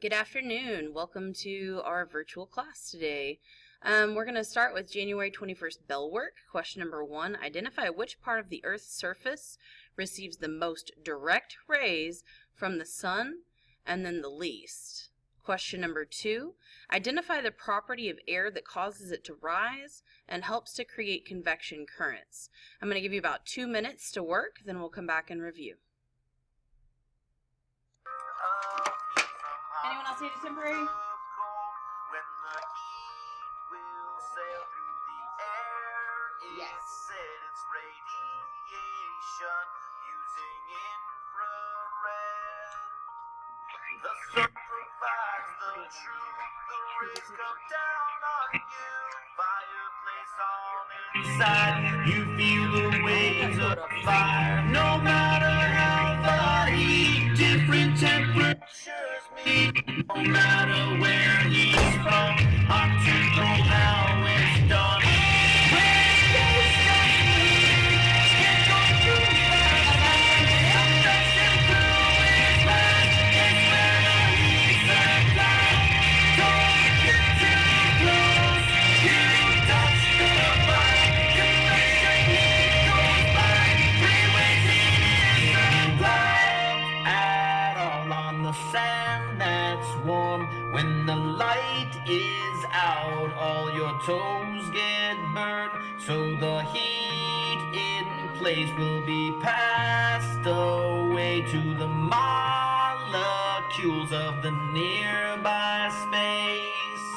Good afternoon. Welcome to our virtual class today. We're going to start with January 21st bell work. Question number 1, identify which part of the Earth's surface receives the most direct rays from the sun and then the least. Question number 2, identify the property of air that causes it to rise and helps to create convection currents. I'm going to give you about 2 minutes to work, then we'll come back and review. Anyone else need a temporary? When the heat will sail through the air, Yes. said it's radiation using infrared. The sun provides the truth, the rays come down on you. Fireplace all inside, you feel the waves of fire. No matter how the heat, different temperatures meet. No matter where he's from, hot to cold, how it's done. Sand that's warm when the light is out, all your toes get burned, so the heat in place will be passed away to the molecules of the nearby space.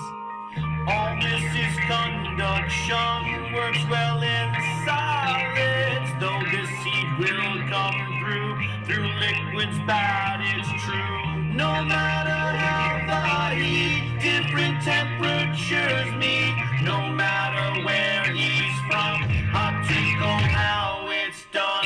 All this is conduction, works well in solids, though this heat will come through liquids, but it's true. No matter how the heat, different temperatures meet. No matter where he's from, hot to cold, how it's done.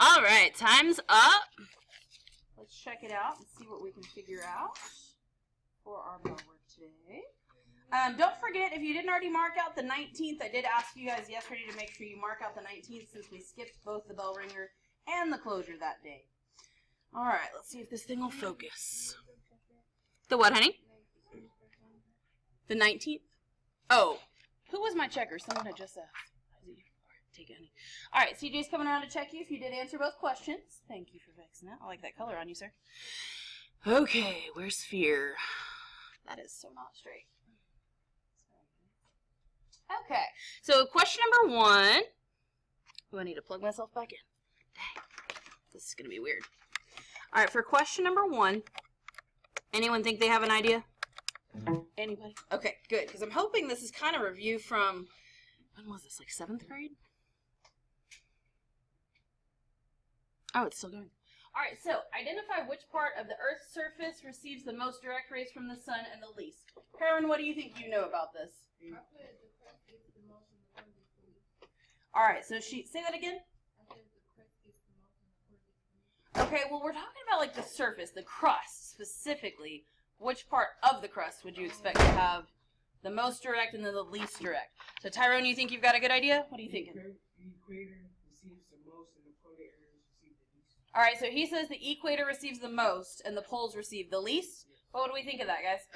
All right, time's up. Let's check it out and see what we can figure out for our bell work today. Don't forget, if you didn't already mark out the 19th, I did ask you guys yesterday to make sure you mark out the 19th since we skipped both the bell ringer and the closure that day. All right, let's see if this thing will focus. The what, honey? The 19th? Oh, who was my checker? Someone had just asked. Take it, honey. All right, CJ's coming around to check you if you did answer both questions. Thank you for fixing that. I like that color on you, sir. Okay, where's fear? That is so not straight. Okay, so question number 1. Oh, I need to plug myself back in. Dang, this is going to be weird. All right, for question number 1, anyone think they have an idea? Anybody? Okay, good, because I'm hoping this is kind of review from, when was this, like 7th grade? Oh, it's still going. All right, so identify which part of the Earth's surface receives the most direct rays from the sun and the least. Karen, what do you think you know about this? All right, so say that again? Okay, well, we're talking about like the surface, the crust specifically. Which part of the crust would you expect to have the most direct and then the least direct? So, Tyrone, you think you've got a good idea? What are you thinking? The equator receives the most and the polar areas receive the least. All right, so he says the equator receives the most and the poles receive the least. What do we think of that, guys?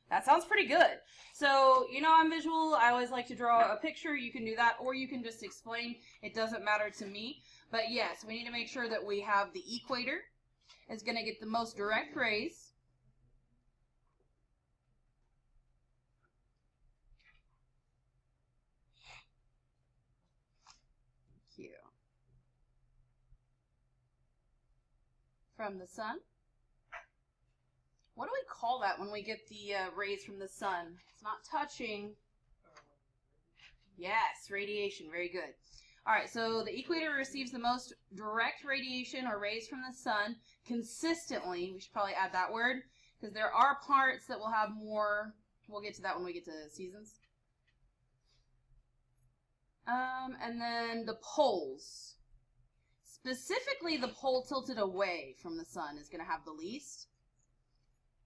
That sounds pretty good. So, you know I'm visual. I always like to draw a picture. You can do that, or you can just explain. It doesn't matter to me. But yes, we need to make sure that we have the equator is going to get the most direct rays. From the sun. What do we call that when we get the rays from the sun? It's not touching. Yes, radiation. Very good. All right, so the equator receives the most direct radiation or rays from the sun consistently. We should probably add that word because there are parts that will have more. We'll get to that when we get to seasons. And then the poles. Specifically, the pole tilted away from the sun is going to have the least.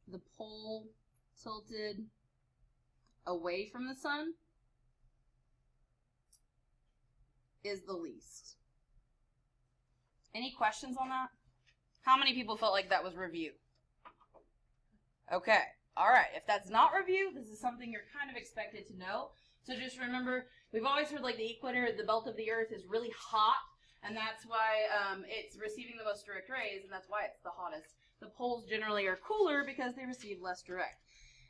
The pole tilted away from the sun is the least. Any questions on that? How many people felt like that was review? Okay. All right. If that's not review, this is something you're kind of expected to know. So just remember, we've always heard like the equator, the belt of the earth is really hot, and that's why it's receiving the most direct rays, and that's why it's the hottest. The poles generally are cooler because they receive less direct.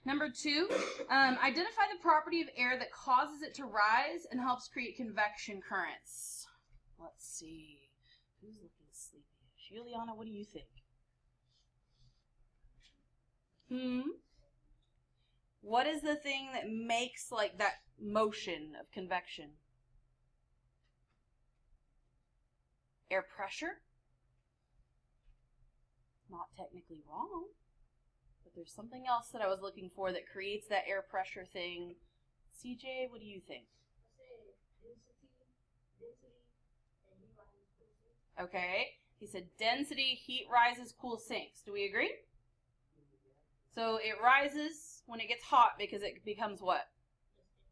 Number 2, identify the property of air that causes it to rise and helps create convection currents. Let's see. Who's looking sleepy? Juliana, what do you think? What is the thing that makes like that motion of convection? Air pressure? Not technically wrong, but there's something else that I was looking for that creates that air pressure thing. CJ, what do you think? Okay, he said density, heat rises, cool sinks. Do we agree? So it rises when it gets hot because it becomes what?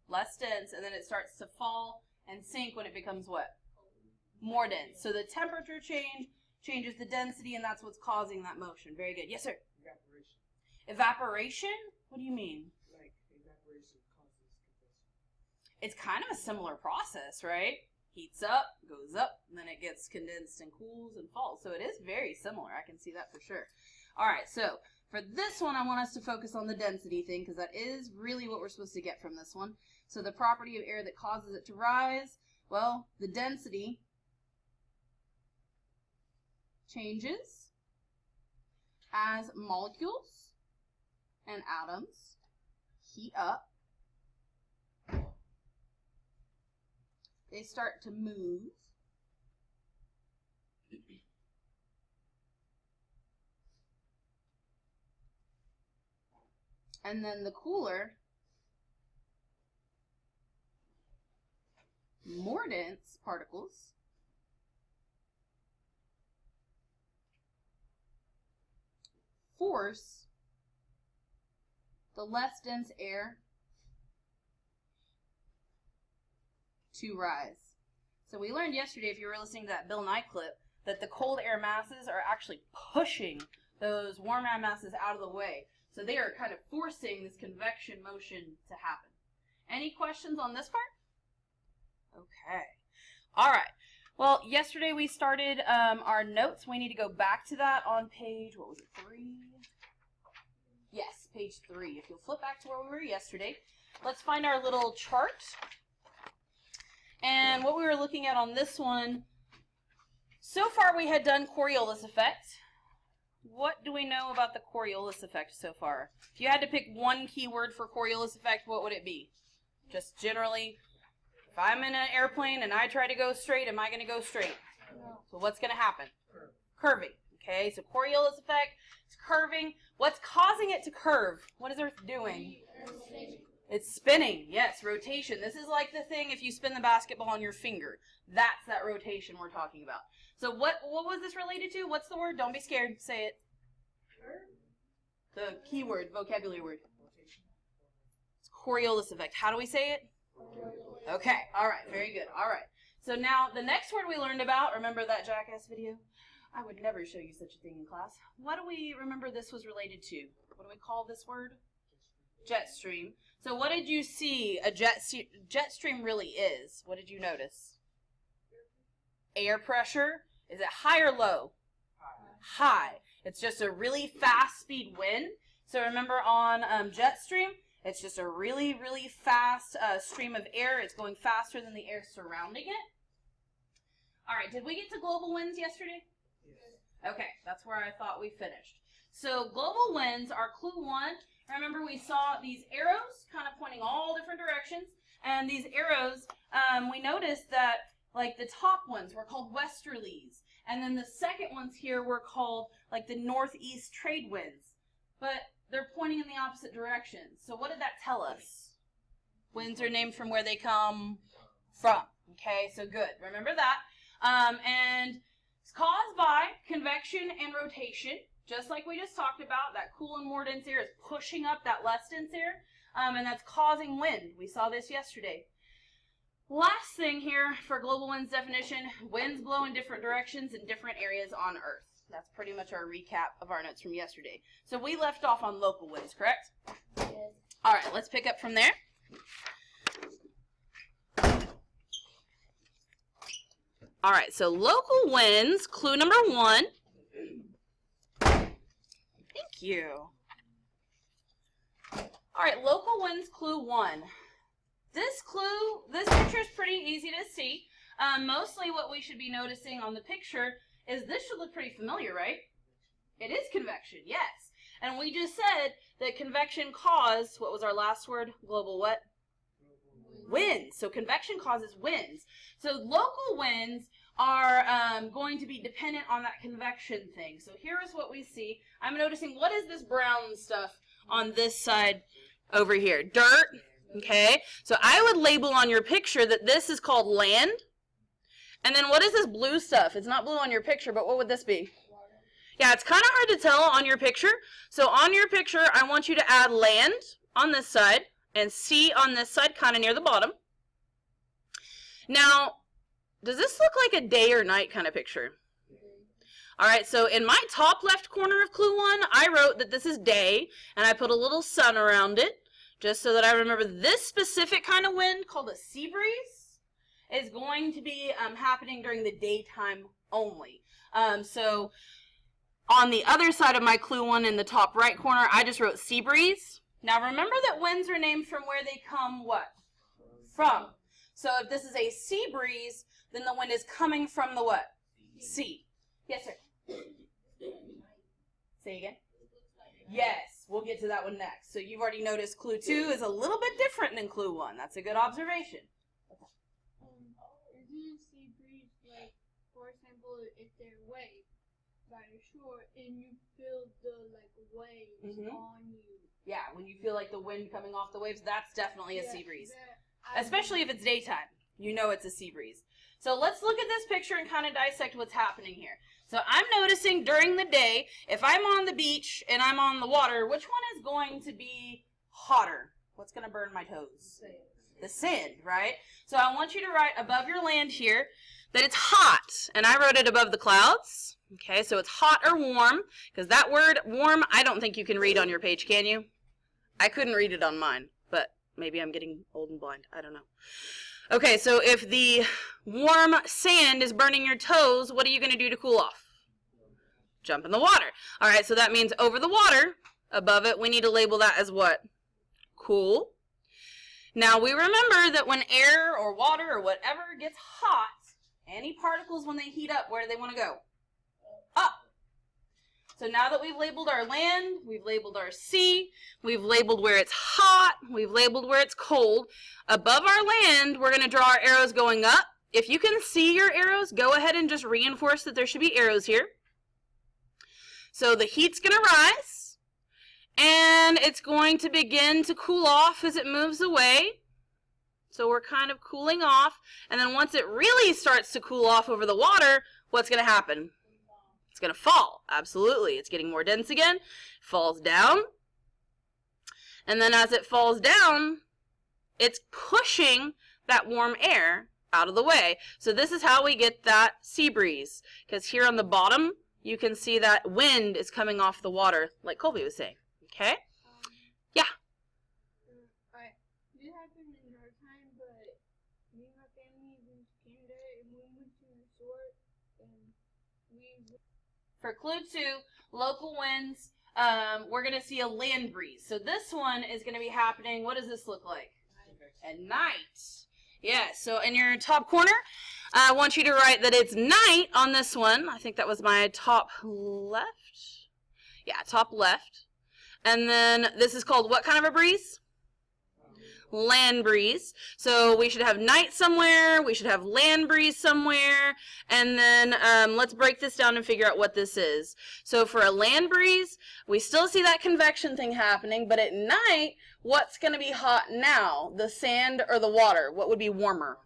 Less dense, and then it starts to fall and sink when it becomes what? More dense. So the temperature changes the density, and that's what's causing that motion. Very good. Yes, sir? Evaporation. Evaporation? What do you mean? Like evaporation causes convection. It's kind of a similar process, right? Heats up, goes up, and then it gets condensed and cools and falls. So it is very similar. I can see that for sure. All right, so for this one, I want us to focus on the density thing because that is really what we're supposed to get from this one. So the property of air that causes it to rise, well, the density changes as molecules and atoms heat up. They start to move. And then the cooler, more dense particles force the less dense air to rise. So we learned yesterday, if you were listening to that Bill Nye clip, that the cold air masses are actually pushing those warm air masses out of the way. So they are kind of forcing this convection motion to happen. Any questions on this part? Okay. All right. Well, yesterday we started our notes. We need to go back to that on page, what was it, 3? Yes, page 3. If you'll flip back to where we were yesterday, let's find our little chart. And what we were looking at on this one, so far we had done Coriolis effect. What do we know about the Coriolis effect so far? If you had to pick one keyword for Coriolis effect, what would it be? Just generally, if I'm in an airplane and I try to go straight, am I going to go straight? No. So what's going to happen? Curving. Okay, so Coriolis effect, it's curving. What's causing it to curve? What is Earth doing? It's spinning. Yes, rotation. This is like the thing if you spin the basketball on your finger. That's that rotation we're talking about. So what was this related to? What's the word? Don't be scared. Say it. The keyword, vocabulary word. It's Coriolis effect. How do we say it? Okay. All right. Very good. All right. So now the next word we learned about, remember that Jackass video? I would never show you such a thing in class. What do we remember this was related to? What do we call this word? Jet stream. So what did you see a jet stream really is? What did you notice? Air pressure. Is it high or low? High. It's just a really fast speed wind. So remember on jet stream, it's just a really, really fast stream of air. It's going faster than the air surrounding it. All right, did we get to global winds yesterday? Yes. Okay, that's where I thought we finished. So global winds are clue 1. Remember we saw these arrows kind of pointing all different directions. And these arrows, we noticed that like the top ones were called westerlies. And then the second ones here were called like the northeast trade winds. But they're pointing in the opposite direction. So what did that tell us? Winds are named from where they come from. Okay, so good. Remember that. And it's caused by convection and rotation, just like we just talked about. That cool and more dense air is pushing up that less dense air, and that's causing wind. We saw this yesterday. Last thing here for global winds definition, winds blow in different directions in different areas on Earth. That's pretty much our recap of our notes from yesterday. So we left off on local winds, correct? Yes. All right, let's pick up from there. All right, so local winds, clue number 1. Thank you. All right, local winds, clue 1. This picture is pretty easy to see. Mostly what we should be noticing on the picture is this should look pretty familiar, right? It is convection, yes. And we just said that convection caused, what was our last word? Global what? Winds. So convection causes winds. So local winds are going to be dependent on that convection thing. So here is what we see. I'm noticing, what is this brown stuff on this side over here? Dirt. Okay, so I would label on your picture that this is called land. And then what is this blue stuff? It's not blue on your picture, but what would this be? Yeah, it's kind of hard to tell on your picture. So on your picture, I want you to add land on this side and sea on this side, kind of near the bottom. Now, does this look like a day or night kind of picture? All right, so in my top left corner of clue 1, I wrote that this is day, and I put a little sun around it. Just so that I remember, this specific kind of wind, called a sea breeze, is going to be happening during the daytime only. So on the other side of my clue 1 in the top right corner, I just wrote sea breeze. Now remember that winds are named from where they come what? From. So if this is a sea breeze, then the wind is coming from the what? Sea. Yes, sir. Say again. Yes, we'll get to that one next. So you've already noticed clue 2 is a little bit different than clue 1. That's a good observation. Isn't sea breeze like, for example, if they're waves by the shore and you feel the like waves on you? Yeah, when you feel like the wind coming off the waves, that's definitely a sea breeze. Especially if it's daytime. You know it's a sea breeze. So let's look at this picture and kind of dissect what's happening here. So I'm noticing during the day, if I'm on the beach and I'm on the water, which one is going to be hotter? What's going to burn my toes? The sand, right? So I want you to write above your land here that it's hot. And I wrote it above the clouds. Okay, so it's hot or warm, because that word warm, I don't think you can read on your page, can you? I couldn't read it on mine, but maybe I'm getting old and blind. I don't know. Okay, so if the warm sand is burning your toes, what are you going to do to cool off? Jump in the water. All right, so that means over the water, above it, we need to label that as what? Cool. Now, we remember that when air or water or whatever gets hot, any particles, when they heat up, where do they want to go? Up. So now that we've labeled our land, we've labeled our sea, we've labeled where it's hot, we've labeled where it's cold, above our land, we're going to draw our arrows going up. If you can see your arrows, go ahead and just reinforce that there should be arrows here. So the heat's going to rise, and it's going to begin to cool off as it moves away. So we're kind of cooling off, and then once it really starts to cool off over the water, what's going to happen? It's going to fall. Absolutely. It's getting more dense again. Falls down. And then as it falls down, it's pushing that warm air out of the way. So this is how we get that sea breeze. Because here on the bottom, you can see that wind is coming off the water, like Colby was saying. Okay? Yeah. This happened in our time, but me and my family went to Canada and we went to the resort and we... For clue 2, local winds, we're going to see a land breeze. So this one is going to be happening, what does this look like? At night. Yeah, so in your top corner, I want you to write that it's night on this one. I think that was my top left. Yeah, top left. And then this is called what kind of a breeze? Land breeze. So we should have night somewhere, we should have land breeze somewhere, and then let's break this down and figure out what this is. So for a land breeze, we still see that convection thing happening, but at night, what's going to be hot now? The sand or the water? What would be warmer?